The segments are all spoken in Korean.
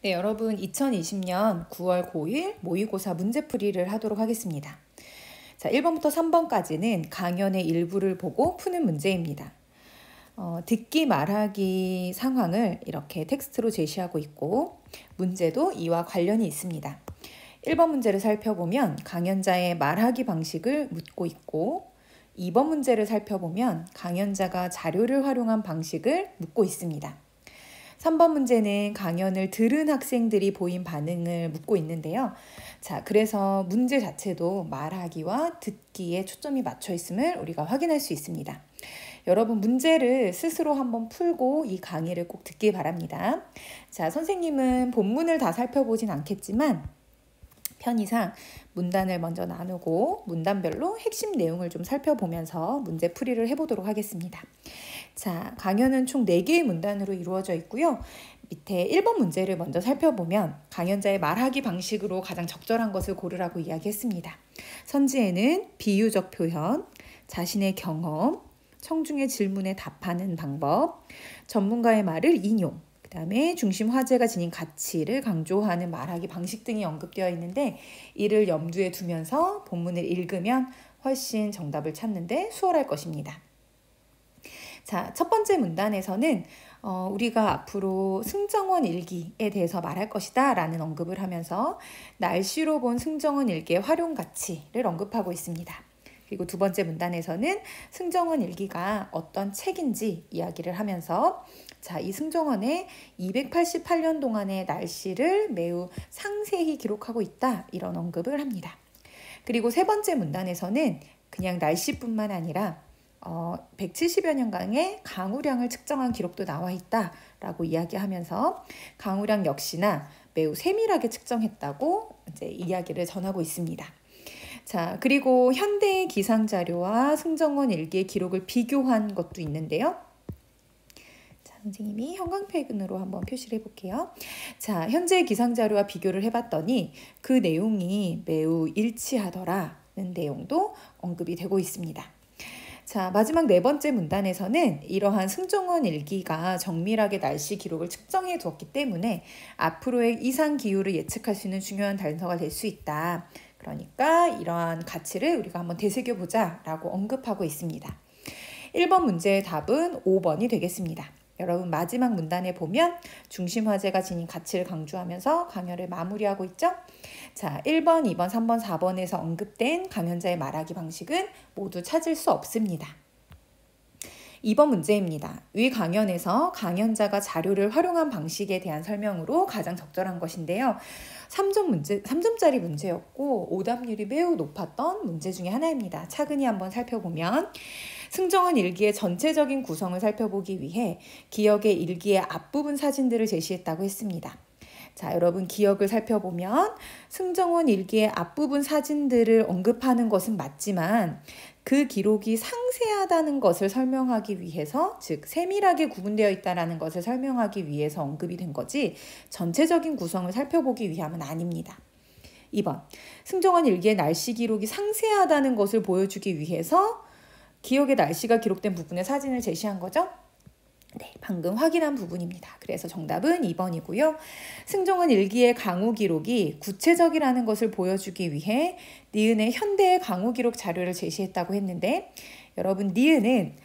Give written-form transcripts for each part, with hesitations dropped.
네, 여러분 2020년 9월 고1 모의고사 문제풀이를 하도록 하겠습니다. 자, 1번부터 3번까지는 강연의 일부를 보고 푸는 문제입니다. 듣기 말하기 상황을 이렇게 텍스트로 제시하고 있고 문제도 이와 관련이 있습니다. 1번 문제를 살펴보면 강연자의 말하기 방식을 묻고 있고 2번 문제를 살펴보면 강연자가 자료를 활용한 방식을 묻고 있습니다. 3번 문제는 강연을 들은 학생들이 보인 반응을 묻고 있는데요. 자, 그래서 문제 자체도 말하기와 듣기에 초점이 맞춰 있음을 우리가 확인할 수 있습니다. 여러분 문제를 스스로 한번 풀고 이 강의를 꼭 듣기 바랍니다. 자, 선생님은 본문을 다 살펴보진 않겠지만 편의상 문단을 먼저 나누고 문단별로 핵심 내용을 좀 살펴보면서 문제 풀이를 해보도록 하겠습니다. 자, 강연은 총 4개의 문단으로 이루어져 있고요. 밑에 1번 문제를 먼저 살펴보면 강연자의 말하기 방식으로 가장 적절한 것을 고르라고 이야기했습니다. 선지에는 비유적 표현, 자신의 경험, 청중의 질문에 답하는 방법, 전문가의 말을 인용, 그 다음에 중심 화제가 지닌 가치를 강조하는 말하기 방식 등이 언급되어 있는데 이를 염두에 두면서 본문을 읽으면 훨씬 정답을 찾는데 수월할 것입니다. 자, 첫 번째 문단에서는 우리가 앞으로 승정원 일기에 대해서 말할 것이다 라는 언급을 하면서 날씨로 본 승정원 일기의 활용 가치를 언급하고 있습니다. 그리고 두 번째 문단에서는 승정원 일기가 어떤 책인지 이야기를 하면서 자, 이 승정원의 288년 동안의 날씨를 매우 상세히 기록하고 있다 이런 언급을 합니다. 그리고 세 번째 문단에서는 그냥 날씨뿐만 아니라 170여 년간의 강우량을 측정한 기록도 나와 있다라고 이야기하면서 강우량 역시나 매우 세밀하게 측정했다고 이제 이야기를 전하고 있습니다. 자, 그리고 현대의 기상 자료와 승정원 일기의 기록을 비교한 것도 있는데요. 자, 선생님이 형광펜으로 한번 표시를 해볼게요. 자, 현재 기상 자료와 비교를 해봤더니 그 내용이 매우 일치하더라는 내용도 언급이 되고 있습니다. 자, 마지막 네 번째 문단에서는 이러한 승정원 일기가 정밀하게 날씨 기록을 측정해 두었기 때문에 앞으로의 이상 기후를 예측할 수 있는 중요한 단서가 될 수 있다. 그러니까 이러한 가치를 우리가 한번 되새겨보자 라고 언급하고 있습니다. 1번 문제의 답은 5번이 되겠습니다. 여러분 마지막 문단에 보면 중심 화제가 지닌 가치를 강조하면서 강연을 마무리하고 있죠. 자, 1번, 2번, 3번, 4번에서 언급된 강연자의 말하기 방식은 모두 찾을 수 없습니다. 2번 문제입니다. 위 강연에서 강연자가 자료를 활용한 방식에 대한 설명으로 가장 적절한 것인데요. 3점짜리 문제였고 오답률이 매우 높았던 문제 중에 하나입니다. 차근히 한번 살펴보면 승정원 일기의 전체적인 구성을 살펴보기 위해 기억의 일기의 앞부분 사진들을 제시했다고 했습니다. 자, 여러분 기억을 살펴보면 승정원 일기의 앞부분 사진들을 언급하는 것은 맞지만 그 기록이 상세하다는 것을 설명하기 위해서, 즉 세밀하게 구분되어 있다는 것을 설명하기 위해서 언급이 된 거지 전체적인 구성을 살펴보기 위함은 아닙니다. 2번, 승정원 일기의 날씨 기록이 상세하다는 것을 보여주기 위해서 기억의 날씨가 기록된 부분의 사진을 제시한 거죠. 네, 방금 확인한 부분입니다. 그래서 정답은 2번이고요. 승정원 일기의 강우 기록이 구체적이라는 것을 보여주기 위해 니은의 현대의 강우 기록 자료를 제시했다고 했는데 여러분 니은은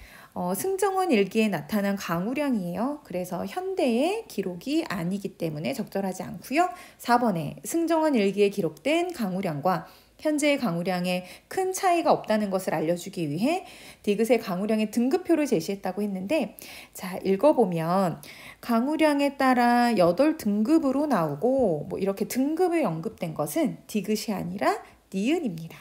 승정원 일기에 나타난 강우량이에요. 그래서 현대의 기록이 아니기 때문에 적절하지 않고요. 4번에 승정원 일기에 기록된 강우량과 현재의 강우량에 큰 차이가 없다는 것을 알려주기 위해 디귿의 강우량의 등급표를 제시했다고 했는데 자, 읽어보면 강우량에 따라 8등급으로 나오고 뭐 이렇게 등급이 언급된 것은 디귿이 아니라 니은입니다.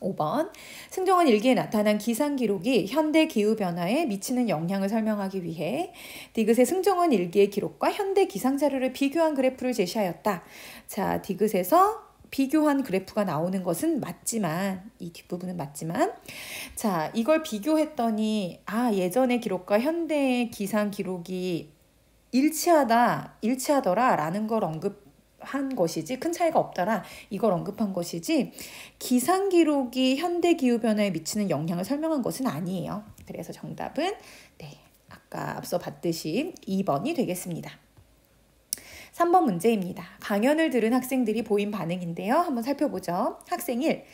5번, 승정원 일기에 나타난 기상 기록이 현대 기후 변화에 미치는 영향을 설명하기 위해 디귿의 승정원 일기의 기록과 현대 기상 자료를 비교한 그래프를 제시하였다. 자, 디귿에서 비교한 그래프가 나오는 것은 맞지만 이 뒷부분은 맞지만 자, 이걸 비교했더니 예전의 기록과 현대의 기상 기록이 일치하더라 라는 걸 언급한 것이지 큰 차이가 없더라 이걸 언급한 것이지 기상 기록이 현대 기후 변화에 미치는 영향을 설명한 것은 아니에요. 그래서 정답은 네, 아까 앞서 봤듯이 2번이 되겠습니다. 3번 문제입니다. 강연을 들은 학생들이 보인 반응인데요. 한번 살펴보죠. 학생 1.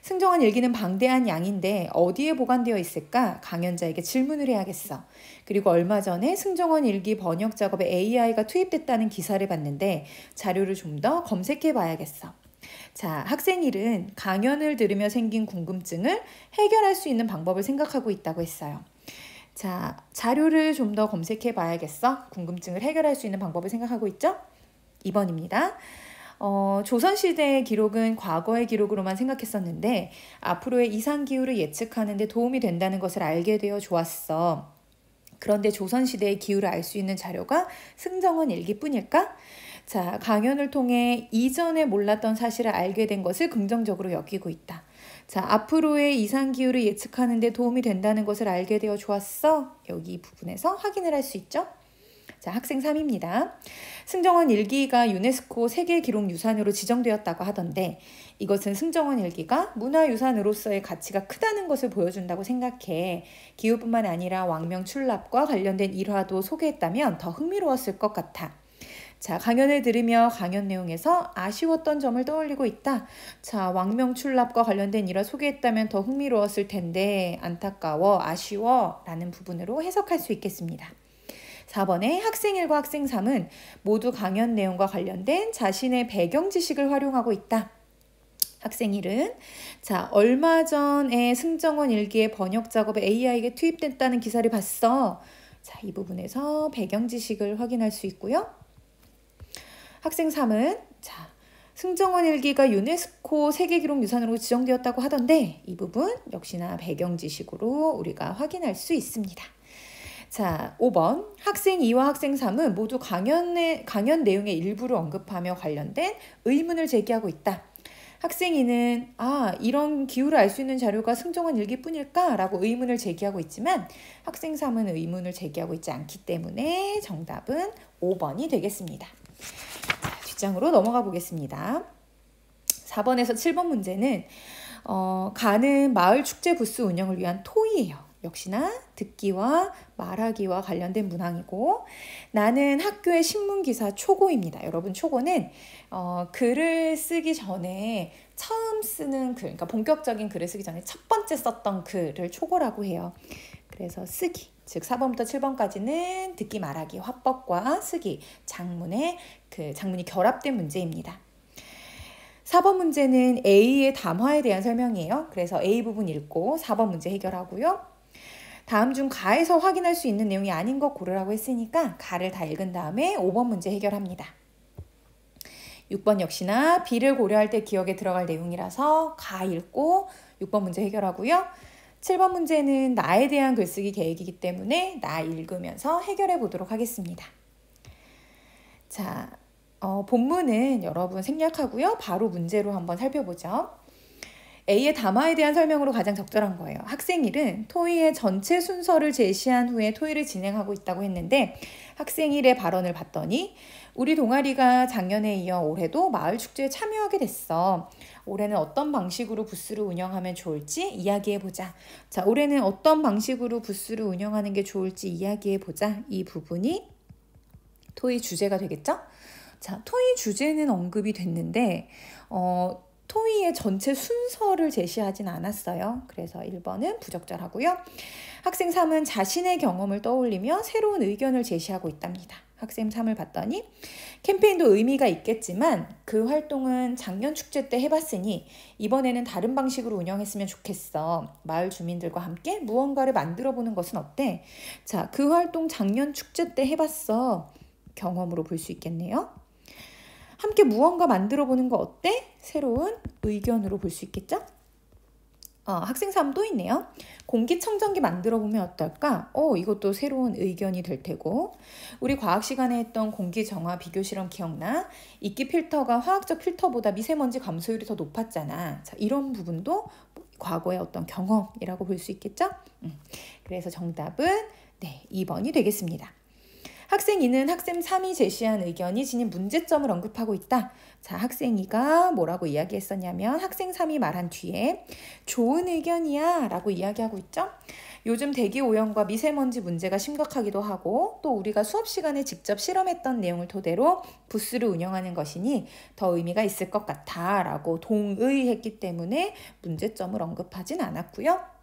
승정원 일기는 방대한 양인데 어디에 보관되어 있을까? 강연자에게 질문을 해야겠어. 그리고 얼마 전에 승정원 일기 번역 작업에 AI가 투입됐다는 기사를 봤는데 자료를 좀 더 검색해 봐야겠어. 자, 학생 1은 강연을 들으며 생긴 궁금증을 해결할 수 있는 방법을 생각하고 있다고 했어요. 자, 자료를 좀 더 검색해 봐야겠어. 궁금증을 해결할 수 있는 방법을 생각하고 있죠? 2번입니다. 조선시대의 기록은 과거의 기록으로만 생각했었는데 앞으로의 이상기후를 예측하는 데 도움이 된다는 것을 알게 되어 좋았어. 그런데 조선시대의 기후를 알 수 있는 자료가 승정원 일기뿐일까? 자, 강연을 통해 이전에 몰랐던 사실을 알게 된 것을 긍정적으로 여기고 있다. 자, 앞으로의 이상기후를 예측하는 데 도움이 된다는 것을 알게 되어 좋았어. 여기 이 부분에서 확인을 할 수 있죠? 자, 학생 3입니다. 승정원 일기가 유네스코 세계기록유산으로 지정되었다고 하던데 이것은 승정원 일기가 문화유산으로서의 가치가 크다는 것을 보여준다고 생각해. 기후뿐만 아니라 왕명출납과 관련된 일화도 소개했다면 더 흥미로웠을 것 같아. 자, 강연을 들으며 강연 내용에서 아쉬웠던 점을 떠올리고 있다. 자, 왕명출납과 관련된 일화 소개했다면 더 흥미로웠을 텐데 안타까워, 아쉬워 라는 부분으로 해석할 수 있겠습니다. 4번에 학생 1과 학생 3은 모두 강연 내용과 관련된 자신의 배경 지식을 활용하고 있다. 학생 1은 자, 얼마 전에 승정원 일기의 번역 작업에 AI가 투입됐다는 기사를 봤어. 자, 이 부분에서 배경 지식을 확인할 수 있고요. 학생 3은 자, 승정원 일기가 유네스코 세계기록유산으로 지정되었다고 하던데 이 부분 역시나 배경 지식으로 우리가 확인할 수 있습니다. 자, 5번 학생 2와 학생 3은 모두 강연 내용의 일부를 언급하며 관련된 의문을 제기하고 있다. 학생 2는 이런 기후를 알 수 있는 자료가 승정원 일기뿐일까? 라고 의문을 제기하고 있지만 학생 3은 의문을 제기하고 있지 않기 때문에 정답은 5번이 되겠습니다. 자, 뒷장으로 넘어가 보겠습니다. 4번에서 7번 문제는 가는 마을 축제 부스 운영을 위한 토의예요. 역시나 듣기와 말하기와 관련된 문항이고 나는 학교의 신문기사 초고입니다. 여러분 초고는 글을 쓰기 전에 처음 쓰는 글, 그러니까 본격적인 글을 쓰기 전에 첫 번째 썼던 글을 초고라고 해요. 그래서 쓰기, 즉 4번부터 7번까지는 듣기, 말하기, 화법과 쓰기, 장문이 결합된 문제입니다. 4번 문제는 A의 담화에 대한 설명이에요. 그래서 A 부분 읽고 4번 문제 해결하고요. 다음 중 가에서 확인할 수 있는 내용이 아닌 것 고르라고 했으니까 가를 다 읽은 다음에 5번 문제 해결합니다. 6번 역시나 B를 고려할 때 기억에 들어갈 내용이라서 가 읽고 6번 문제 해결하고요. 7번 문제는 나에 대한 글쓰기 계획이기 때문에 나 읽으면서 해결해 보도록 하겠습니다. 자, 본문은 여러분 생략하고요. 바로 문제로 한번 살펴보죠. A의 담화에 대한 설명으로 가장 적절한 거예요. 학생 1은 토의의 전체 순서를 제시한 후에 토의를 진행하고 있다고 했는데 학생 1의 발언을 봤더니 우리 동아리가 작년에 이어 올해도 마을 축제에 참여하게 됐어. 올해는 어떤 방식으로 부스를 운영하면 좋을지 이야기해보자. 자, 올해는 어떤 방식으로 부스를 운영하는 게 좋을지 이야기해보자. 이 부분이 토의 주제가 되겠죠? 자, 토의 주제는 언급이 됐는데 토의의 전체 순서를 제시하진 않았어요. 그래서 1번은 부적절하고요. 학생 3은 자신의 경험을 떠올리며 새로운 의견을 제시하고 있답니다. 학생 3을 봤더니 캠페인도 의미가 있겠지만 그 활동은 작년 축제 때 해봤으니 이번에는 다른 방식으로 운영했으면 좋겠어. 마을 주민들과 함께 무언가를 만들어 보는 것은 어때? 자, 그 활동 작년 축제 때 해봤어. 경험으로 볼 수 있겠네요. 함께 무언가 만들어 보는 거 어때? 새로운 의견으로 볼 수 있겠죠? 학생 3 또 있네요. 공기청정기 만들어 보면 어떨까? 이것도 새로운 의견이 될 테고. 우리 과학 시간에 했던 공기정화 비교 실험 기억나? 이끼 필터가 화학적 필터보다 미세먼지 감소율이 더 높았잖아. 자, 이런 부분도 과거의 어떤 경험이라고 볼 수 있겠죠? 그래서 정답은 2번이 되겠습니다. 학생 2는 학생 3이 제시한 의견이 지닌 문제점을 언급하고 있다. 자, 학생 2가 뭐라고 이야기했었냐면 학생 3이 말한 뒤에 좋은 의견이야 라고 이야기하고 있죠. 요즘 대기 오염과 미세먼지 문제가 심각하기도 하고 또 우리가 수업 시간에 직접 실험했던 내용을 토대로 부스를 운영하는 것이니 더 의미가 있을 것 같아 라고 동의했기 때문에 문제점을 언급하진 않았고요.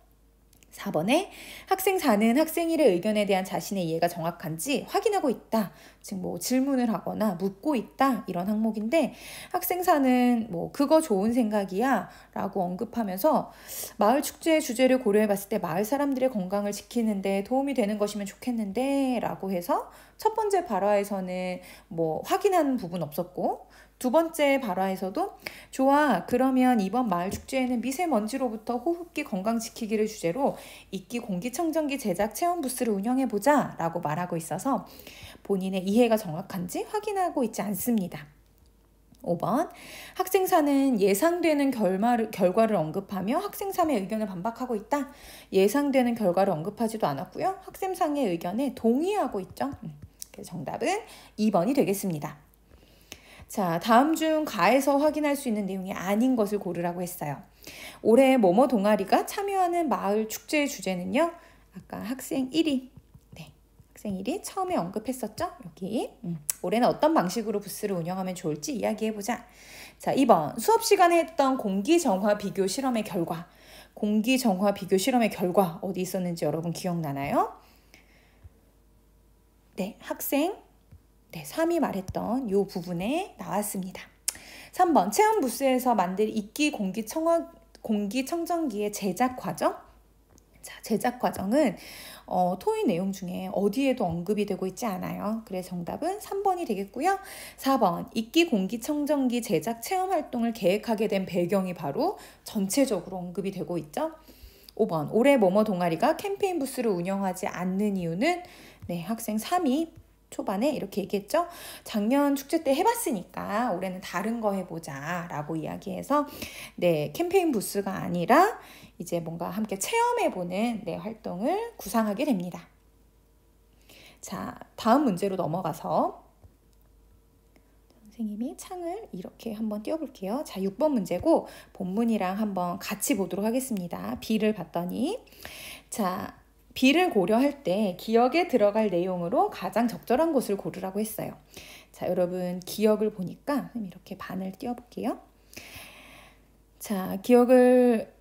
4번에 학생 4는 학생 1의 의견에 대한 자신의 이해가 정확한지 확인하고 있다. 즉 뭐 질문을 하거나 묻고 있다. 이런 항목인데 학생 4는 뭐 그거 좋은 생각이야 라고 언급하면서 마을 축제의 주제를 고려해 봤을 때 마을 사람들의 건강을 지키는데 도움이 되는 것이면 좋겠는데 라고 해서 첫 번째 발화에서는 뭐 확인하는 부분 없었고 두 번째 발화에서도 좋아, 그러면 이번 마을 축제에는 미세먼지로부터 호흡기 건강 지키기를 주제로 이끼 공기청정기 제작 체험 부스를 운영해보자 라고 말하고 있어서 본인의 이해가 정확한지 확인하고 있지 않습니다. 5번 학생 4는 예상되는 결과를 언급하며 학생 3의 의견을 반박하고 있다. 예상되는 결과를 언급하지도 않았고요. 학생 3의 의견에 동의하고 있죠. 그래서 정답은 2번이 되겠습니다. 자, 다음 중 가에서 확인할 수 있는 내용이 아닌 것을 고르라고 했어요. 올해 뭐뭐 동아리가 참여하는 마을 축제의 주제는요. 아까 학생 1위. 네, 학생 1위 처음에 언급했었죠. 여기. 올해는 어떤 방식으로 부스를 운영하면 좋을지 이야기해보자. 자, 2번 수업 시간에 했던 공기정화 비교 실험의 결과. 공기정화 비교 실험의 결과 어디 있었는지 여러분 기억나나요? 네, 학생 3이 말했던 이 부분에 나왔습니다. 3번 체험 부스에서 만들 이끼 공기청정기의 제작 과정. 자, 제작 과정은 토의 내용 중에 어디에도 언급이 되고 있지 않아요. 그래서 정답은 3번이 되겠고요. 4번 이끼 공기청정기 제작 체험 활동을 계획하게 된 배경이 바로 전체적으로 언급이 되고 있죠. 5번 올해 뭐뭐 동아리가 캠페인 부스를 운영하지 않는 이유는 네, 학생 3이 초반에 이렇게 얘기했죠. 작년 축제 때 해봤으니까 올해는 다른 거 해보자 라고 이야기해서 네, 캠페인 부스가 아니라 이제 뭔가 함께 체험해보는 네, 활동을 구상하게 됩니다. 자, 다음 문제로 넘어가서 선생님이 창을 이렇게 한번 띄워볼게요. 자, 6번 문제고 본문이랑 한번 같이 보도록 하겠습니다. B를 봤더니 자, B를 고려할 때 기억에 들어갈 내용으로 가장 적절한 곳을 고르라고 했어요. 자, 여러분 기억을 보니까 이렇게 반을 띄워볼게요. 자, 기억을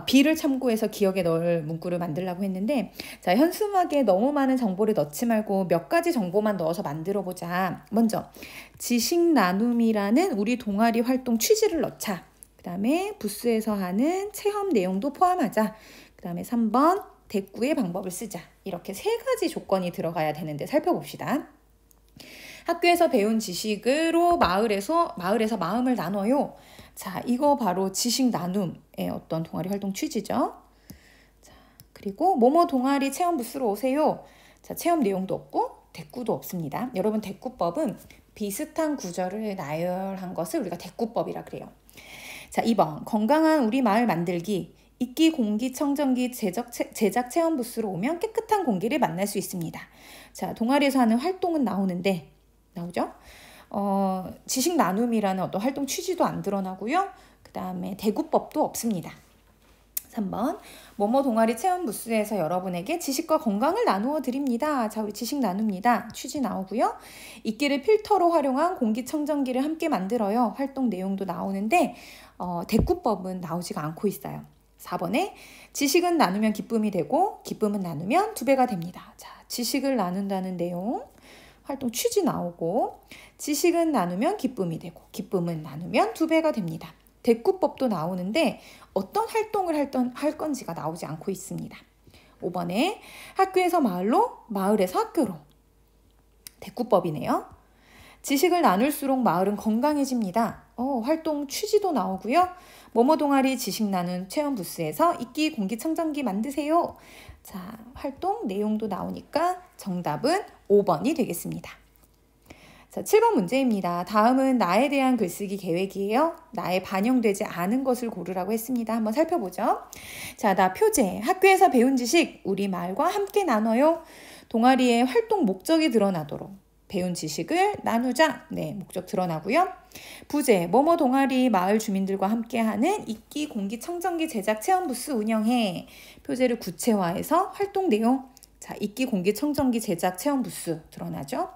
B를 참고해서 기억에 넣을 문구를 만들려고 했는데 자, 현수막에 너무 많은 정보를 넣지 말고 몇 가지 정보만 넣어서 만들어 보자. 먼저 지식 나눔이라는 우리 동아리 활동 취지를 넣자. 그 다음에 부스에서 하는 체험 내용도 포함하자. 그 다음에 3번 대꾸의 방법을 쓰자. 이렇게 3가지 조건이 들어가야 되는데 살펴봅시다. 학교에서 배운 지식으로 마을에서 마음을 나눠요. 자, 이거 바로 지식 나눔의 어떤 동아리 활동 취지죠. 자, 그리고 뭐뭐 동아리 체험 부스로 오세요. 자, 체험 내용도 없고 대꾸도 없습니다. 여러분 대꾸법은 비슷한 구절을 나열한 것을 우리가 대꾸법이라 그래요. 자, 2번 건강한 우리 마을 만들기. 이끼 공기청정기 제작 체험 부스로 오면 깨끗한 공기를 만날 수 있습니다. 자, 동아리에서 하는 활동은 나오는데 나오죠? 지식 나눔이라는 어떤 활동 취지도 안 드러나고요. 그 다음에 대구법도 없습니다. 3번 뭐뭐 동아리 체험 부스에서 여러분에게 지식과 건강을 나누어 드립니다. 자, 우리 지식 나눕니다. 취지 나오고요. 이끼를 필터로 활용한 공기청정기를 함께 만들어요. 활동 내용도 나오는데 대구법은 나오지가 않고 있어요. 4번에 지식은 나누면 기쁨이 되고 기쁨은 나누면 2배가 됩니다. 자, 지식을 나눈다는 내용, 활동 취지 나오고 지식은 나누면 기쁨이 되고 기쁨은 나누면 2배가 됩니다. 대꾸법도 나오는데 어떤 활동을 할 건지가 나오지 않고 있습니다. 5번에 학교에서 마을로, 마을에서 학교로. 대꾸법이네요. 지식을 나눌수록 마을은 건강해집니다. 활동 취지도 나오고요. 뭐뭐 동아리 지식 나눈 체험 부스에서 이끼 공기청정기 만드세요. 자, 활동 내용도 나오니까 정답은 5번이 되겠습니다. 자, 7번 문제입니다. 다음은 나에 대한 글쓰기 계획이에요. 나에 반영되지 않은 것을 고르라고 했습니다. 한번 살펴보죠. 자, 나 표제. 학교에서 배운 지식 우리 마을과 함께 나눠요. 동아리의 활동 목적이 드러나도록 배운 지식을 나누자. 네, 목적 드러나고요. 부제, 뭐뭐 동아리 마을 주민들과 함께하는 이끼 공기청정기 제작 체험부스 운영해. 표제를 구체화해서 활동 내용. 자, 이끼 공기청정기 제작 체험부스 드러나죠.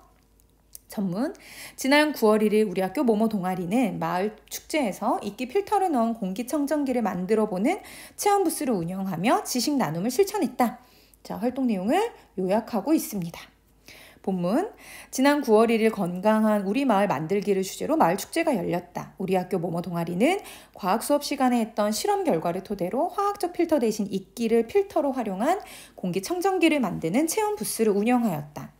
전문, 지난 9월 1일 우리 학교 뭐뭐 동아리는 마을 축제에서 이끼 필터를 넣은 공기청정기를 만들어보는 체험부스를 운영하며 지식 나눔을 실천했다. 자, 활동 내용을 요약하고 있습니다. 본문, 지난 9월 1일 건강한 우리 마을 만들기를 주제로 마을 축제가 열렸다. 우리 학교 뭐뭐 동아리는 과학 수업 시간에 했던 실험 결과를 토대로 화학적 필터 대신 이끼를 필터로 활용한 공기청정기를 만드는 체험 부스를 운영하였다.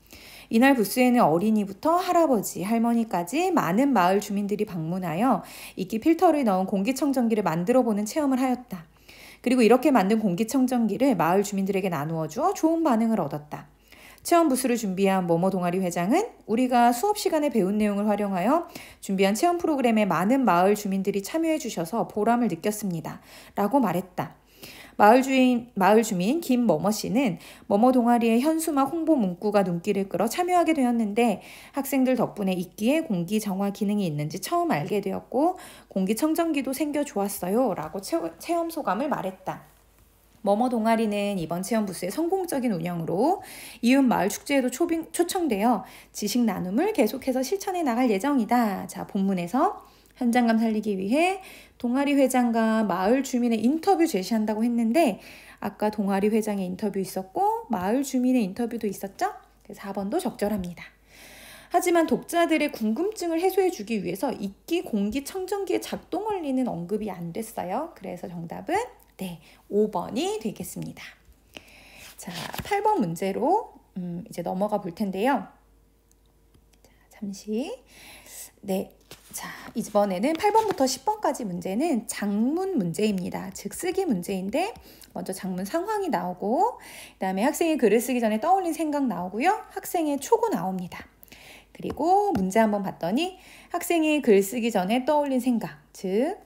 이날 부스에는 어린이부터 할아버지, 할머니까지 많은 마을 주민들이 방문하여 이끼 필터를 넣은 공기청정기를 만들어보는 체험을 하였다. 그리고 이렇게 만든 공기청정기를 마을 주민들에게 나누어 주어 좋은 반응을 얻었다. 체험 부스를 준비한 뭐뭐 동아리 회장은 우리가 수업 시간에 배운 내용을 활용하여 준비한 체험 프로그램에 많은 마을 주민들이 참여해 주셔서 보람을 느꼈습니다. 라고 말했다. 마을 주민 김뭐뭐 씨는 뭐뭐 동아리의 현수막 홍보 문구가 눈길을 끌어 참여하게 되었는데 학생들 덕분에 이끼에 공기 정화 기능이 있는지 처음 알게 되었고 공기청정기도 생겨 좋았어요. 라고 체험 소감을 말했다. 뭐뭐 동아리는 이번 체험 부스의 성공적인 운영으로 이웃 마을 축제에도 초청되어 지식 나눔을 계속해서 실천해 나갈 예정이다. 자, 본문에서 현장감 살리기 위해 동아리 회장과 마을 주민의 인터뷰 제시한다고 했는데 아까 동아리 회장의 인터뷰 있었고 마을 주민의 인터뷰도 있었죠? 그래서 4번도 적절합니다. 하지만 독자들의 궁금증을 해소해주기 위해서 이끼 공기청정기의 작동 원리는 언급이 안 됐어요. 그래서 정답은 네, 5번이 되겠습니다. 자, 8번 문제로 이제 넘어가 볼 텐데요. 자, 잠시. 네, 자, 이번에는 8번부터 10번까지 문제는 작문 문제입니다. 즉 쓰기 문제인데 먼저 작문 상황이 나오고 그 다음에 학생이 글을 쓰기 전에 떠올린 생각 나오고요. 학생의 초고 나옵니다. 그리고 문제 한번 봤더니 학생이 글 쓰기 전에 떠올린 생각, 즉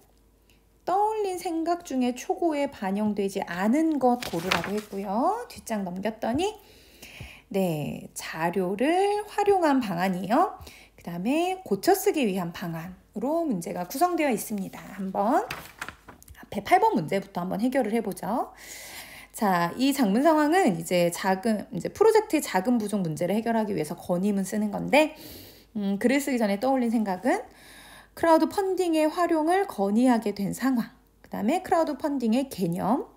떠올린 생각 중에 초고에 반영되지 않은 것 고르라고 했고요. 뒷장 넘겼더니 네, 자료를 활용한 방안이요. 그 다음에 고쳐쓰기 위한 방안으로 문제가 구성되어 있습니다. 한번 앞에 8번 문제부터 한번 해결을 해보죠. 자, 이 작문 상황은 이제 프로젝트의 작은 부족 문제를 해결하기 위해서 건의문 쓰는 건데, 글을 쓰기 전에 떠올린 생각은 크라우드 펀딩의 활용을 건의하게 된 상황, 그 다음에 크라우드 펀딩의 개념,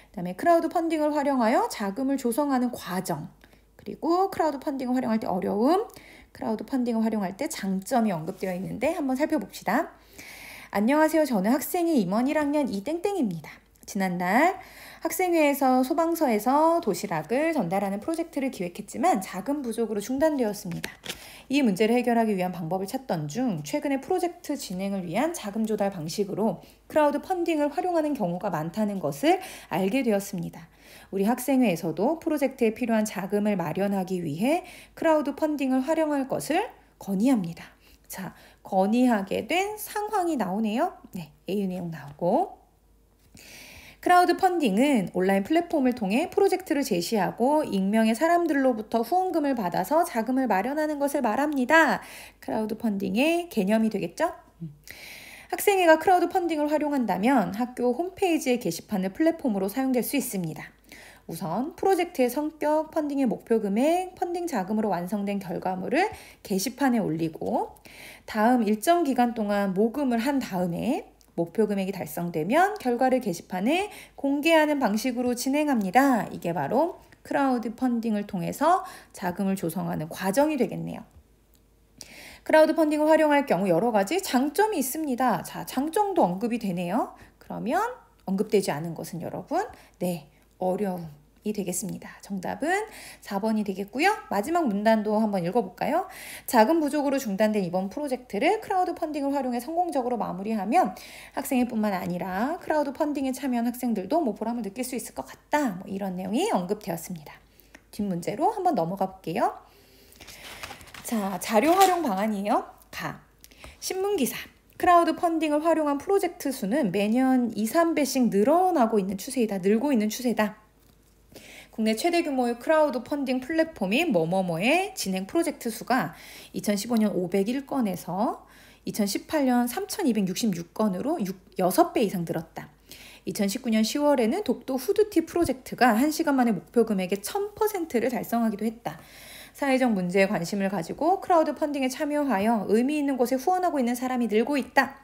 그 다음에 크라우드 펀딩을 활용하여 자금을 조성하는 과정, 그리고 크라우드 펀딩을 활용할 때 어려움, 크라우드 펀딩을 활용할 때 장점이 언급되어 있는데 한번 살펴봅시다. 안녕하세요. 저는 학생의 임원 1학년 이땡땡입니다. 지난달 학생회에서 소방서에서 도시락을 전달하는 프로젝트를 기획했지만 자금 부족으로 중단되었습니다. 이 문제를 해결하기 위한 방법을 찾던 중 최근에 프로젝트 진행을 위한 자금 조달 방식으로 크라우드 펀딩을 활용하는 경우가 많다는 것을 알게 되었습니다. 우리 학생회에서도 프로젝트에 필요한 자금을 마련하기 위해 크라우드 펀딩을 활용할 것을 건의합니다. 자, 건의하게 된 상황이 나오네요. 네, A 내용 나오고 크라우드 펀딩은 온라인 플랫폼을 통해 프로젝트를 제시하고 익명의 사람들로부터 후원금을 받아서 자금을 마련하는 것을 말합니다. 크라우드 펀딩의 개념이 되겠죠? 학생회가 크라우드 펀딩을 활용한다면 학교 홈페이지의 게시판을 플랫폼으로 사용될 수 있습니다. 우선 프로젝트의 성격, 펀딩의 목표 금액, 펀딩 자금으로 완성된 결과물을 게시판에 올리고 다음 일정 기간 동안 모금을 한 다음에 목표 금액이 달성되면 결과를 게시판에 공개하는 방식으로 진행합니다. 이게 바로 크라우드 펀딩을 통해서 자금을 조성하는 과정이 되겠네요. 크라우드 펀딩을 활용할 경우 여러 가지 장점이 있습니다. 자, 장점도 언급이 되네요. 그러면 언급되지 않은 것은 여러분, 네, 어려움이 되겠습니다. 정답은 4번이 되겠고요. 마지막 문단도 한번 읽어볼까요? 자금 부족으로 중단된 이번 프로젝트를 크라우드 펀딩을 활용해 성공적으로 마무리하면 학생일 뿐만 아니라 크라우드 펀딩에 참여한 학생들도 보람을 느낄 수 있을 것 같다. 이런 내용이 언급되었습니다. 뒷문제로 한번 넘어가 볼게요. 자, 자료 활용 방안이에요. 신문기사. 크라우드 펀딩을 활용한 프로젝트 수는 매년 2, 3배씩 늘고 있는 추세다. 국내 최대 규모의 크라우드 펀딩 플랫폼인 뭐뭐뭐의 진행 프로젝트 수가 2015년 501건에서 2018년 3266건으로 6배 이상 늘었다. 2019년 10월에는 독도 후드티 프로젝트가 1시간 만에 목표 금액의 1000%를 달성하기도 했다. 사회적 문제에 관심을 가지고 크라우드 펀딩에 참여하여 의미 있는 곳에 후원하고 있는 사람이 늘고 있다.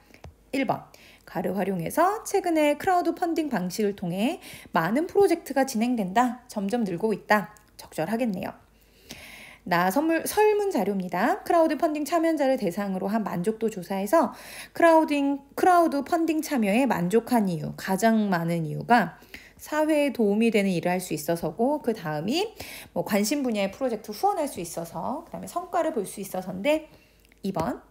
1번. 가르 활용해서 최근에 크라우드 펀딩 방식을 통해 많은 프로젝트가 진행된다. 점점 늘고 있다. 적절하겠네요. 설문 자료입니다. 크라우드 펀딩 참여자를 대상으로 한 만족도 조사에서 크라우드 펀딩 참여에 만족한 이유, 가장 많은 이유가 사회에 도움이 되는 일을 할 수 있어서고, 그 다음이 관심 분야의 프로젝트 후원할 수 있어서, 그 다음에 성과를 볼 수 있어서인데, 2번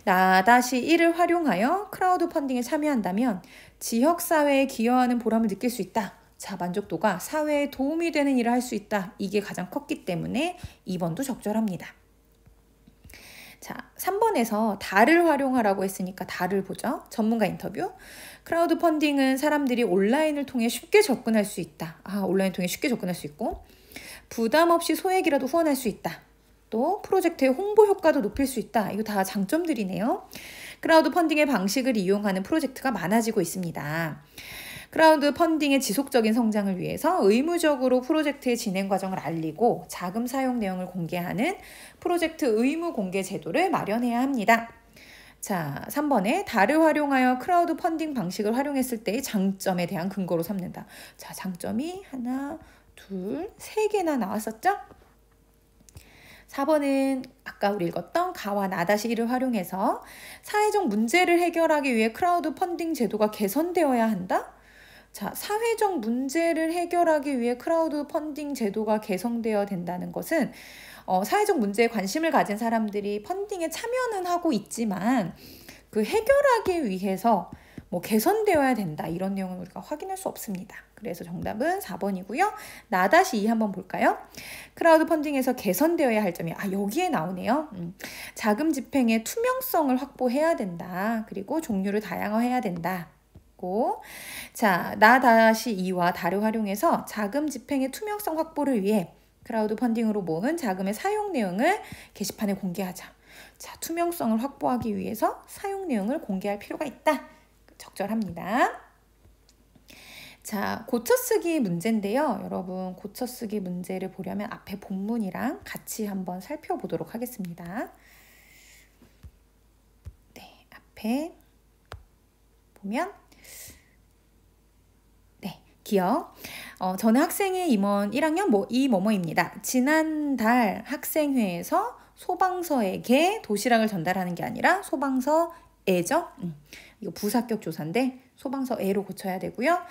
나-1을 활용하여 크라우드 펀딩에 참여한다면 지역사회에 기여하는 보람을 느낄 수 있다. 자, 만족도가 사회에 도움이 되는 일을 할 수 있다. 이게 가장 컸기 때문에 2번도 적절합니다. 자, 3번에서 다를 활용하라고 했으니까 다를 보죠. 전문가 인터뷰. 크라우드 펀딩은 사람들이 온라인을 통해 쉽게 접근할 수 있다. 온라인 통해 쉽게 접근할 수 있고, 부담 없이 소액이라도 후원할 수 있다. 또 프로젝트의 홍보 효과도 높일 수 있다. 이거 다 장점들이네요. 크라우드 펀딩의 방식을 이용하는 프로젝트가 많아지고 있습니다. 크라우드 펀딩의 지속적인 성장을 위해서 의무적으로 프로젝트의 진행 과정을 알리고 자금 사용 내용을 공개하는 프로젝트 의무 공개 제도를 마련해야 합니다. 자, 3번에 다를 활용하여 크라우드 펀딩 방식을 활용했을 때의 장점에 대한 근거로 삼는다. 자, 장점이 하나, 둘, 세 개나 나왔었죠? 4번은 아까 우리 읽었던 가와 나-1을 활용해서 사회적 문제를 해결하기 위해 크라우드 펀딩 제도가 개선되어야 한다? 자, 사회적 문제를 해결하기 위해 크라우드 펀딩 제도가 개선되어야 된다는 것은 사회적 문제에 관심을 가진 사람들이 펀딩에 참여는 하고 있지만 그 해결하기 위해서 개선되어야 된다. 이런 내용을 우리가 확인할 수 없습니다. 그래서 정답은 4번이고요. 나-2 한번 볼까요? 크라우드 펀딩에서 개선되어야 할 점이 여기에 나오네요. 자금 집행의 투명성을 확보해야 된다. 그리고 종류를 다양화해야 된다. 자, 나-2와 다를 활용해서 자금 집행의 투명성 확보를 위해 크라우드 펀딩으로 모은 자금의 사용 내용을 게시판에 공개하자. 자, 투명성을 확보하기 위해서 사용 내용을 공개할 필요가 있다. 적절합니다. 자, 고쳐쓰기 문제인데요. 여러분, 고쳐쓰기 문제를 보려면 앞에 본문이랑 같이 한번 살펴보도록 하겠습니다. 네, 앞에 보면 기억. 저는 학생회 임원 1학년 이뭐뭐입니다. 지난달 학생회에서 소방서에게 도시락을 전달하는 게 아니라 소방서에죠. 이거 부사격 조사인데 소방서에로 고쳐야 되고요.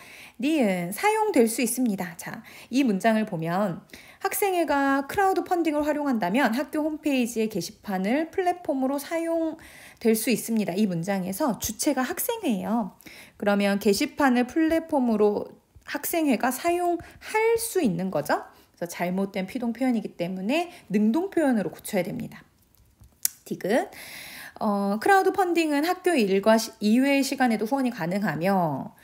니은 사용될 수 있습니다. 자, 이 문장을 보면 학생회가 크라우드 펀딩을 활용한다면 학교 홈페이지의 게시판을 플랫폼으로 사용될 수 있습니다. 이 문장에서 주체가 학생회예요. 그러면 게시판을 플랫폼으로 학생회가 사용할 수 있는 거죠. 그래서 잘못된 피동 표현이기 때문에 능동 표현으로 고쳐야 됩니다. 디귿. 크라우드 펀딩은 학교 일과 이외의 시간에도 후원이 가능하며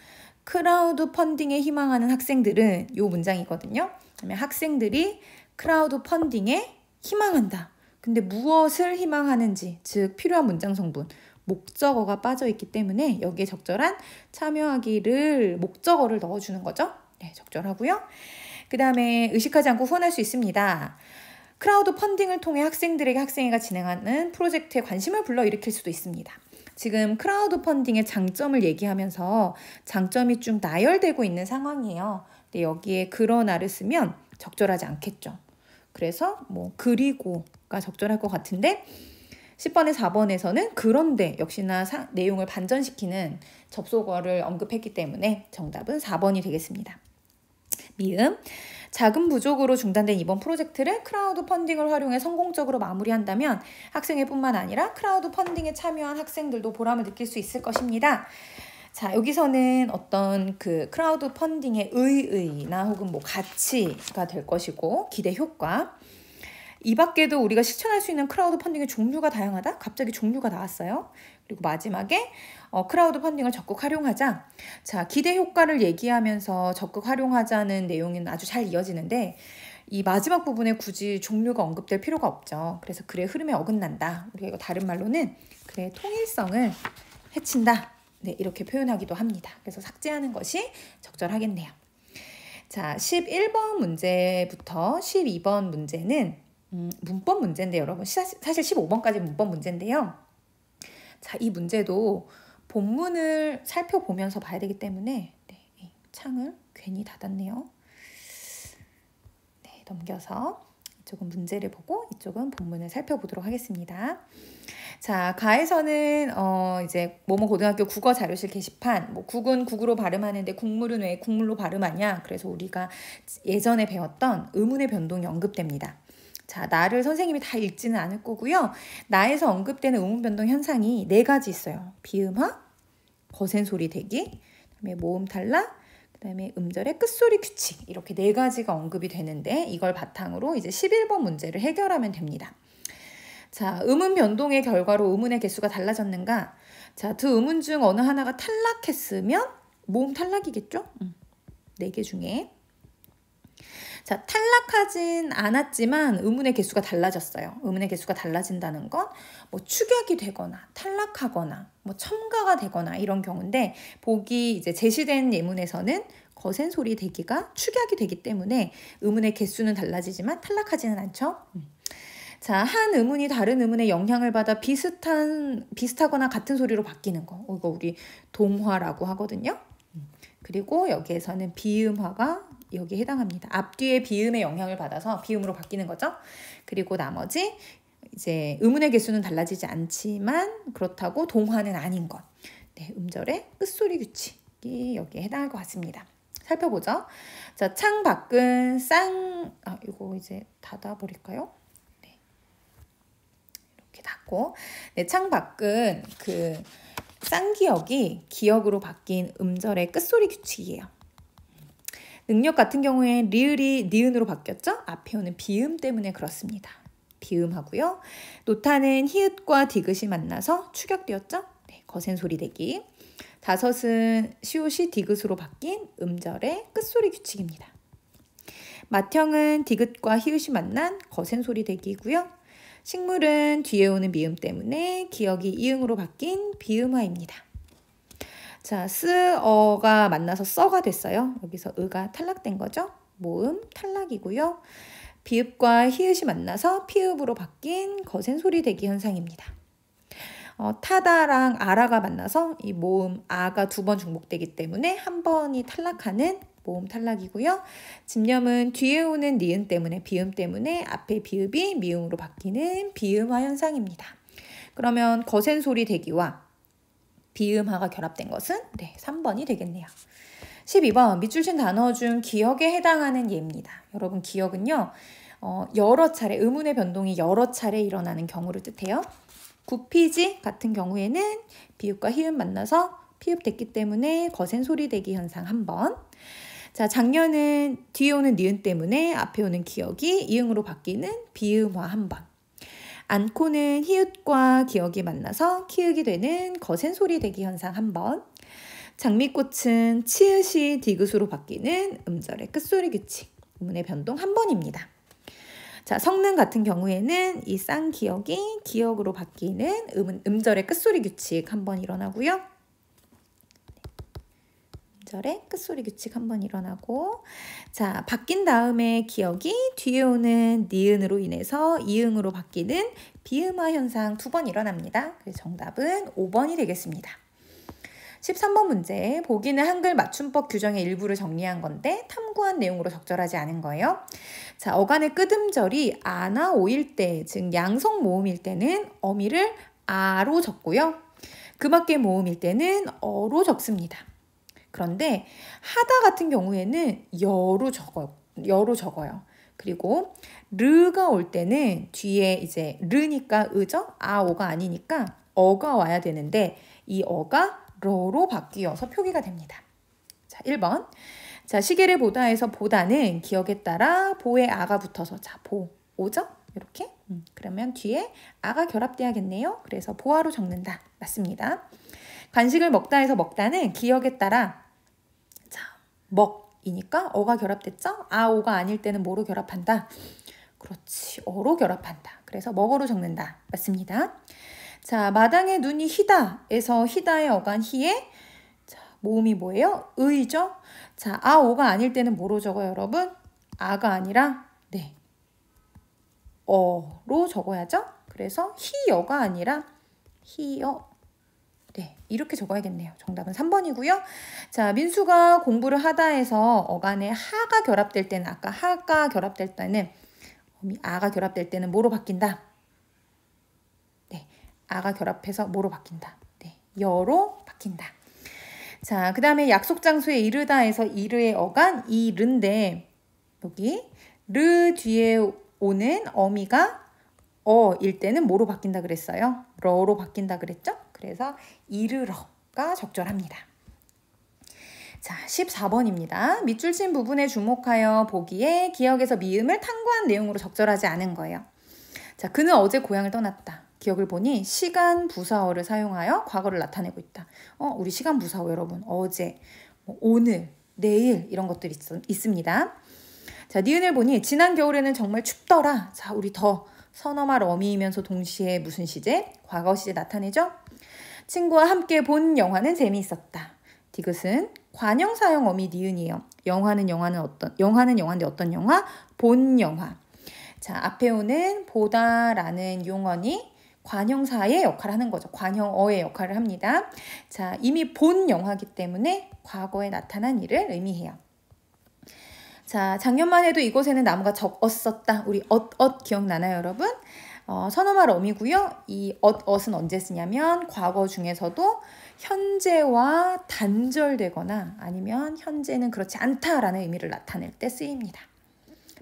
크라우드 펀딩에 희망하는 학생들은 이 문장이거든요. 그러면 학생들이 크라우드 펀딩에 희망한다. 근데 무엇을 희망하는지, 즉 필요한 문장 성분, 목적어가 빠져있기 때문에 여기에 적절한 참여하기를 목적어를 넣어주는 거죠. 네, 적절하고요. 그 다음에 의식하지 않고 후원할 수 있습니다. 크라우드 펀딩을 통해 학생들에게 학생회가 진행하는 프로젝트에 관심을 불러일으킬 수도 있습니다. 지금 크라우드 펀딩의 장점을 얘기하면서 장점이 쭉 나열되고 있는 상황이에요. 근데 여기에 그러나를 쓰면 적절하지 않겠죠. 그래서 그리고가 적절할 것 같은데 10번에 4번에서는 그런데 역시나 내용을 반전시키는 접속어를 언급했기 때문에 정답은 4번이 되겠습니다. 미음. 자금 부족으로 중단된 이번 프로젝트를 크라우드 펀딩을 활용해 성공적으로 마무리한다면 학생회뿐만 아니라 크라우드 펀딩에 참여한 학생들도 보람을 느낄 수 있을 것입니다. 자, 여기서는 어떤 크라우드 펀딩의 의의나 혹은 가치가 될 것이고 기대 효과. 이 밖에도 우리가 실천할 수 있는 크라우드 펀딩의 종류가 다양하다? 갑자기 종류가 나왔어요. 그리고 마지막에 크라우드 펀딩을 적극 활용하자. 자, 기대 효과를 얘기하면서 적극 활용하자는 내용은 아주 잘 이어지는데 이 마지막 부분에 굳이 종류가 언급될 필요가 없죠. 그래서 글의 흐름에 어긋난다. 우리가 이거 다른 말로는 글의 통일성을 해친다. 네, 이렇게 표현하기도 합니다. 그래서 삭제하는 것이 적절하겠네요. 자, 11번 문제부터 12번 문제는 문법 문제인데 여러분 사실 15번까지 문법 문제인데요. 자, 이 문제도 본문을 살펴보면서 봐야 되기 때문에 네, 창을 괜히 닫았네요. 네, 넘겨서 이쪽은 문제를 보고 이쪽은 본문을 살펴보도록 하겠습니다. 자, 가에서는 이제 모모 고등학교 국어 자료실 게시판, 뭐 국은 국으로 발음하는데 국물은 왜 국물로 발음하냐? 그래서 우리가 예전에 배웠던 의문의 변동이 언급됩니다. 자, 나를 선생님이 다 읽지는 않을 거고요. 나에서 언급되는 의문 변동 현상이 4가지 있어요. 비음화, 거센 소리 대기, 그다음에 모음 탈락, 그다음에 음절의 끝소리 규칙, 이렇게 4가지가 언급이 되는데 이걸 바탕으로 이제 11번 문제를 해결하면 됩니다. 자, 음운 변동의 결과로 음운의 개수가 달라졌는가? 자, 두 음운 중 어느 하나가 탈락했으면 모음 탈락이겠죠? 4개 중에. 자, 탈락하진 않았지만 음운의 개수가 달라졌어요. 음운의 개수가 달라진다는 건 뭐 축약이 되거나 탈락하거나 뭐 첨가가 되거나 이런 경우인데 보기 이제 제시된 예문에서는 거센 소리 대기가 축약이 되기 때문에 음운의 개수는 달라지지만 탈락하지는 않죠. 자, 한 음운이 다른 음운의 영향을 받아 비슷하거나 같은 소리로 바뀌는 거. 이거 우리 동화라고 하거든요. 그리고 여기에서는 비음화가 여기에 해당합니다. 앞뒤의 비음의 영향을 받아서 비음으로 바뀌는 거죠. 그리고 나머지 이제 음운의 개수는 달라지지 않지만 그렇다고 동화는 아닌 것. 네, 음절의 끝소리 규칙이 여기에 해당할 것 같습니다. 살펴보죠. 자, 창 밖은 이거 이제 닫아버릴까요? 네. 이렇게 닫고. 네, 창 밖은 그 쌍기역이 기역으로 바뀐 음절의 끝소리 규칙이에요. 능력 같은 경우에 리을이 니은으로 바뀌었죠? 앞에 오는 비음 때문에 그렇습니다. 비음하고요. 노타는 히읗과 디귿이 만나서 축약되었죠? 네, 거센 소리 대기. 다섯은 시옷이 디귿으로 바뀐 음절의 끝소리 규칙입니다. 맏형은 디귿과 히읗이 만난 거센 소리 대기이고요. 식물은 뒤에 오는 미음 때문에 기역이 이응으로 바뀐 비음화입니다. 자, 어가 만나서 써가 됐어요. 여기서 의가 탈락된 거죠. 모음 탈락이고요. 비읍과 히읗이 만나서 피읍으로 바뀐 거센 소리 대기 현상입니다. 타다랑 아라가 만나서 이 모음 아가 2번 중복되기 때문에 한 번이 탈락하는 모음 탈락이고요. 집념은 뒤에 오는 니은 때문에 비음 때문에 앞에 비읍이 미음으로 바뀌는 비음화 현상입니다. 그러면 거센 소리 대기와 비음화가 결합된 것은 3번이 되겠네요. 12번 밑줄 친 단어 중 기역에 해당하는 예입니다. 여러분 기역은요. 여러 차례 의문의 변동이 여러 차례 일어나는 경우를 뜻해요. 구피지 같은 경우에는 비읍과 히읗 만나서 피읍됐기 때문에 거센 소리 대기 현상 1번. 자, 작년은 뒤에 오는 니은 때문에 앞에 오는 기역이 이응으로 바뀌는 비음화 1번. 않고는 히읗과 기역이 만나서 키읔이 되는 거센 소리 대기 현상 1번. 장미꽃은 치읓이 디귿으로 바뀌는 음절의 끝소리 규칙, 음운의 변동 1번입니다. 자, 성능 같은 경우에는 이 쌍기역이 기역으로 바뀌는 음절의 끝소리 규칙 1번 일어나고요. 음절의 끝소리 규칙 1번 일어나고, 자, 바뀐 다음에 기역이 뒤에 오는 니은으로 인해서 이응으로 바뀌는 비음화 현상 2번 일어납니다. 그래서 정답은 5번이 되겠습니다. 13번 문제, 보기는 한글 맞춤법 규정의 일부를 정리한 건데 탐구한 내용으로 적절하지 않은 거예요. 자, 어간의 끝음절이 아나 오일 때, 즉 양성 모음일 때는 어미를 아로 적고요. 그 밖의 모음일 때는 어로 적습니다. 그런데 하다 같은 경우에는 여로 적어요. 그리고 르가 올 때는 뒤에 이제 르니까 으죠? 오가 아니니까 어가 와야 되는데 이 어가 러로 바뀌어서 표기가 됩니다. 자, 1번. 자, 시계를 보다에서 보다는 기억에 따라 보에 아가 붙어서 자, 오죠? 이렇게. 그러면 뒤에 아가 결합돼야겠네요. 그래서 보아로 적는다. 맞습니다. 간식을 먹다 해서 먹다는 기억에 따라 자, 먹이니까 어가 결합됐죠? 아오가 아닐 때는 뭐로 결합한다? 그렇지, 어로 결합한다. 그래서 먹어로 적는다. 맞습니다. 자, 마당에 눈이 희다에서 희다의 어간 희에 자, 모음이 뭐예요? 의죠? 자, 아오가 아닐 때는 뭐로 적어요, 여러분? 아가 아니라 네, 어로 적어야죠. 그래서 희여가 아니라 희여. 네, 이렇게 적어야겠네요. 정답은 3번이고요. 자, 민수가 공부를 하다 해서 어간에 하가 결합될 때는 아까 하가 결합될 때는 아가 결합될 때는 뭐로 바뀐다? 네, 아가 결합해서 뭐로 바뀐다? 네, 여로 바뀐다. 자, 그 다음에 약속 장소에 이르다에서 이르의 어간 이른데 여기 르 뒤에 오는 어미가 어일 때는 뭐로 바뀐다 그랬어요? 러로 바뀐다 그랬죠? 그래서 이르러가 적절합니다. 자, 14번입니다. 밑줄 친 부분에 주목하여 보기에 기억에서 미음을 탐구한 내용으로 적절하지 않은 거예요. 자, 그는 어제 고향을 떠났다. 기억을 보니 시간 부사어를 사용하여 과거를 나타내고 있다. 우리 시간 부사어 여러분 어제, 오늘, 내일 이런 것들이 있습니다. 자, 니은을 보니 지난 겨울에는 정말 춥더라. 자, 우리 더 선어말 어미이면서 동시에 무슨 시제? 과거 시제 나타내죠? 친구와 함께 본 영화는 재미있었다. 디귿은 관형사형 어미 니은이에요. 영화는 영화인데 어떤 영화? 본 영화. 자, 앞에 오는 보다라는 용언이 관형사의 역할을 하는 거죠. 관형어의 역할을 합니다. 자, 이미 본 영화이기 때문에 과거에 나타난 일을 의미해요. 자, 작년만 해도 이곳에는 나무가 적었었다. 우리 엇 기억나나요, 여러분? 선어말 어미고요. 이 엇은 언제 쓰냐면 과거 중에서도 현재와 단절되거나 아니면 현재는 그렇지 않다라는 의미를 나타낼 때 쓰입니다.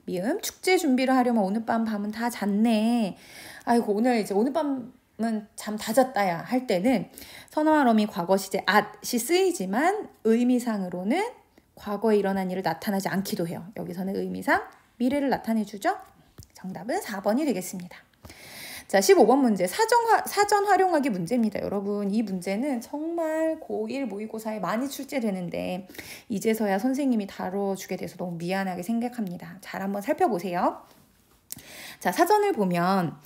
미음, 축제 준비를 하려면 오늘 밤은 다 잤네. 아이고, 오늘 밤은 잠 다 잤다야 할 때는 선어말 어미 과거 시제 at이 쓰이지만 의미상으로는 과거에 일어난 일을 나타나지 않기도 해요. 여기서는 의미상 미래를 나타내주죠. 정답은 4번이 되겠습니다. 자, 15번 문제 사전 활용하기 문제입니다. 여러분, 이 문제는 정말 고1 모의고사에 많이 출제되는데 이제서야 선생님이 다뤄주게 돼서 너무 미안하게 생각합니다. 잘 한번 살펴보세요. 자, 사전을 보면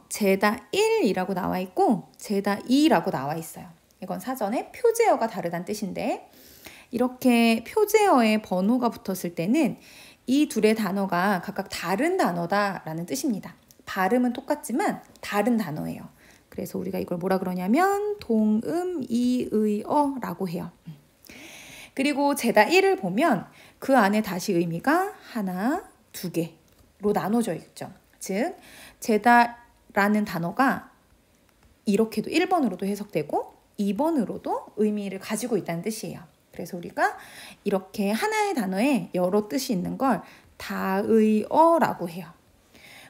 제다 1이라고 나와 있고 제다 2라고 나와 있어요. 이건 사전에 표제어가 다르다는 뜻인데 이렇게 표제어에 번호가 붙었을 때는 이 둘의 단어가 각각 다른 단어다라는 뜻입니다. 발음은 똑같지만 다른 단어예요. 그래서 우리가 이걸 뭐라 그러냐면 동음 이의어라고 해요. 그리고 제다 1을 보면 그 안에 다시 의미가 하나, 두 개로 나눠져 있죠. 즉 제다라는 단어가 이렇게도 1번으로도 해석되고 2번으로도 의미를 가지고 있다는 뜻이에요. 그래서 우리가 이렇게 하나의 단어에 여러 뜻이 있는 걸 다의어라고 해요.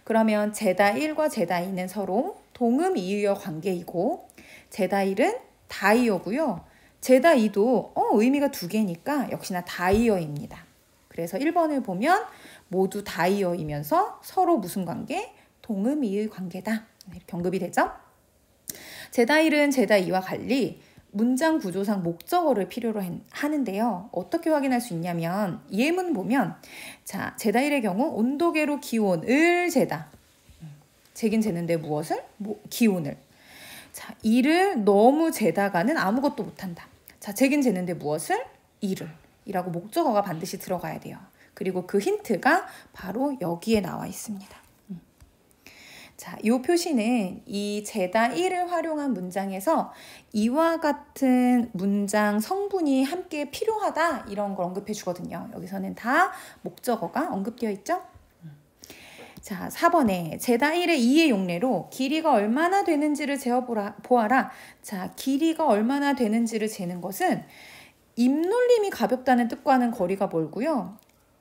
그러면 제다 1과 제다 2는 서로 동음 이의어 관계이고 제다 1은 다의어고요. 제다 2도 의미가 두 개니까 역시나 다의어입니다. 그래서 1번을 보면 모두 다의어이면서 서로 무슨 관계? 동음 이의 관계다. 이렇게 언급이 되죠. 제다 1은 제다 2와 달리 문장 구조상 목적어를 필요로 하는데요. 어떻게 확인할 수 있냐면 예문 보면 자, 제다 1의 경우 온도계로 기온을 재다. 재긴 재는데 무엇을? 기온을. 자, 이를 너무 재다가는 아무것도 못한다. 자, 재긴 재는데 무엇을? 이를. 이라고 목적어가 반드시 들어가야 돼요. 그리고 그 힌트가 바로 여기에 나와 있습니다. 자, 이 표시는 이 제다 1을 활용한 문장에서 이와 같은 문장 성분이 함께 필요하다 이런 걸 언급해 주거든요. 여기서는 다 목적어가 언급되어 있죠. 자, 4번에 제다 1의 2의 용례로 길이가 얼마나 되는지를 재어보아라. 자, 길이가 얼마나 되는지를 재는 것은 입놀림이 가볍다는 뜻과는 거리가 멀고요.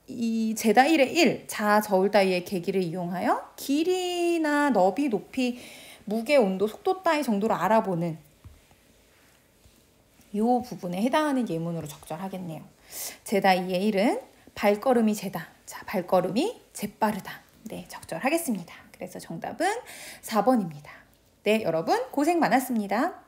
이 제다 1의 1, 자, 저울 따위의 계기를 이용하여 길이나 너비, 높이, 무게, 온도, 속도 따위 정도로 알아보는 이 부분에 해당하는 예문으로 적절하겠네요. 제다 2의 1은 발걸음이 재다. 자, 발걸음이 재빠르다. 네, 적절하겠습니다. 그래서 정답은 4번입니다. 네, 여러분 고생 많았습니다.